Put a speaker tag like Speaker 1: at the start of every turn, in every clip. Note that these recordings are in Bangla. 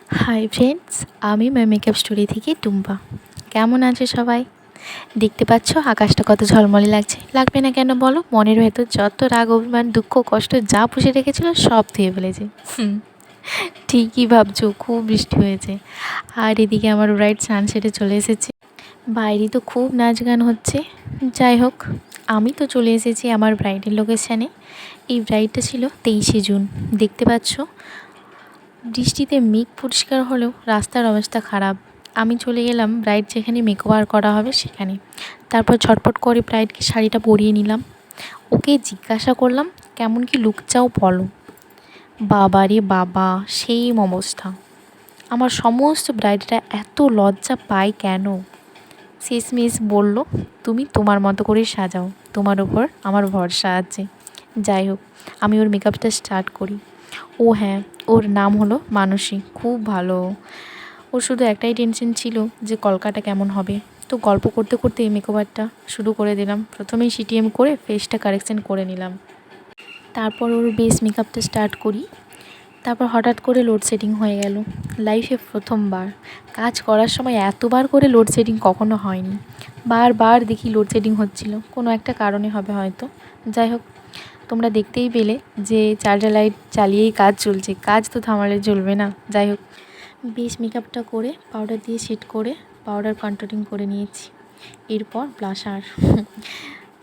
Speaker 1: হাই ফ্রেন্ডস, আমি মাই মেকআপ স্টোরি থেকে টুম্পা। কেমন আছে সবাই? দেখতে পাচ্ছ আকাশটা কত ঝলমলে লাগছে। লাগবে না কেন বলো? মনের ভেতর যত রাগ, অভিমান, দুঃখ, কষ্ট যা পুষে রেখেছিল সব ধুয়ে ফেলেছে। ঠিকই ভাবছো, খুব বৃষ্টি হয়েছে। আর এদিকে আমার ব্রাইড সানসেটে চলে এসেছে। বাইরে তো খুব নাচ গান হচ্ছে। যাই হোক, আমি তো চলে এসেছি আমার ব্রাইডের লোকেশানে। এই ব্রাইডটা ছিল 23শে জুন। দেখতে পাচ্ছ বৃষ্টিতে মেঘ পরিষ্কার হলেও রাস্তার অবস্থা খারাপ। আমি চলে গেলাম ব্রাইড যেখানে মেকওভার করা হবে সেখানে। তারপর ঝটপট করে ব্রাইডকে শাড়িটা পরিয়ে নিলাম। ওকে জিজ্ঞাসা করলাম, কেমন কি লুক চাও বলো। বাবা রে বাবা, সেম অবস্থা। আমার সমস্ত ব্রাইডরা এত লজ্জা পায় কেন? শেষমেশ বলল, তুমি তোমার মতো করে সাজাও, তোমার ওপর আমার ভরসা আছে। যাই হোক, আমি ওর মেকআপটা স্টার্ট করি। ও হ্যাঁ, ওর নাম হলো মানসী, খুব ভালো। ওর শুধু একটাই টেনশন ছিল যে কলকাটা কেমন হবে। তো গল্প করতে করতে এই মেকওভারটা শুরু করে দিলাম। প্রথমেই সিটিএম করে ফেসটা কারেকশন করে নিলাম। তারপর ওর বেস মেকআপটা স্টার্ট করি। তারপর হঠাৎ করে লোডশেডিং হয়ে গেল। লাইফে প্রথমবার। কাজ করার সময় এতবার করে লোডশেডিং কখনো হয়নি। বারবার দেখি লোডশেডিং হচ্ছিল, কোনো একটা কারণে হবে হয়তো। যাই হোক, তোমরা দেখতেই পেলে যে চার্জার লাইট চালিয়েই কাজ চলছে, কাজ তো থামালে চলবে না। যাই হোক, বেশ মেকআপটা করে পাউডার দিয়ে সেট করে পাউডার কন্ট্রোলিং করে নিয়েছি। এরপর ব্লাশার।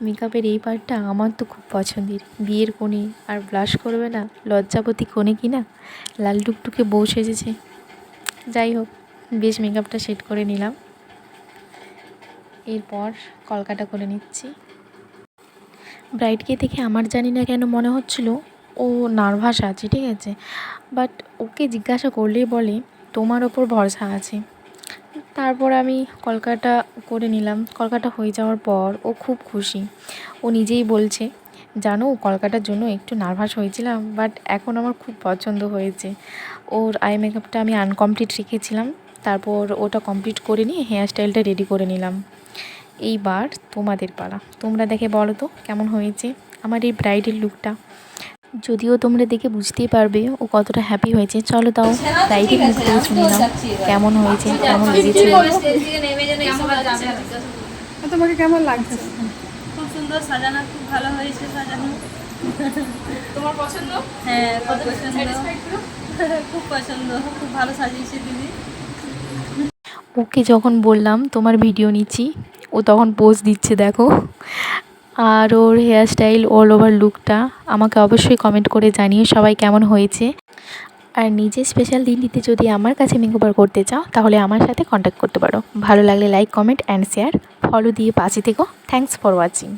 Speaker 1: মেকআপের এই পার্টটা আমার তো খুব পছন্দের। বিয়ের কোণে আর ব্লাশ করবে না, লজ্জাবতী কোণে কি না লাল টুকটুকে বউ সেজেছে। যাই হোক, বেশ মেকআপটা সেট করে নিলাম। এরপর কলকাটা করে নিচ্ছি। ব্রাইডকে দেখে আমার জানি না কেন মনে হচ্ছিল ও নার্ভাস আছে, ঠিক আছে, বাট ওকে জিজ্ঞাসা করলেই বলে তোমার ওপর ভরসা আছে। তারপর আমি কলকাটা করে নিলাম। কলকাটা হয়ে যাওয়ার পর ও খুব খুশি। ও নিজেই বলছে, জানো কলকাটার জন্য একটু নার্ভাস হয়েছিলাম, বাট এখন আমার খুব পছন্দ হয়েছে। ওর আই মেকআপটা আমি আনকমপ্লিট রেখেছিলাম, তারপর ওটা কমপ্লিট করে নিয়ে হেয়ার স্টাইলটা রেডি করে নিলাম। এইবার তোমাদের পালা, তোমরা দেখে বলো তো কেমন হয়েছে আমার এই ব্রাইডের লুকটা। যদিও তোমরা দেখে বুঝতেই পারবে ও কতটা হ্যাপি হয়েছে। চলো তাও ব্রাইডের মুখ থেকে শুনে নাও কেমন হয়েছে, কেমন লেগেছে।
Speaker 2: তোমাকে কেমন লাগছে?
Speaker 3: খুব সুন্দর সাজানো, খুব ভালো হয়েছে সাজানো। তোমার পছন্দ? হ্যাঁ, কত পছন্দ, খুব পছন্দ, খুব ভালো সাজিয়েছে দিদি।
Speaker 1: ওকে যখন বললাম তোমার ভিডিও নিচ্ছি, ও তখন পোজ দিচ্ছে দেখো। আর ওর হেয়ার স্টাইল, অল ওভার লুকটা আমাকে অবশ্যই কমেন্ট করে জানিও সবাই কেমন হয়েছে। আর নিজের স্পেশাল দিনটিতে যদি আমার কাছে মেকওভার করতে চাও তাহলে আমার সাথে কন্ট্যাক্ট করতে পারো। ভালো লাগলে like, comment and share, follow দিয়ে পাশে থেকো। Thanks for watching.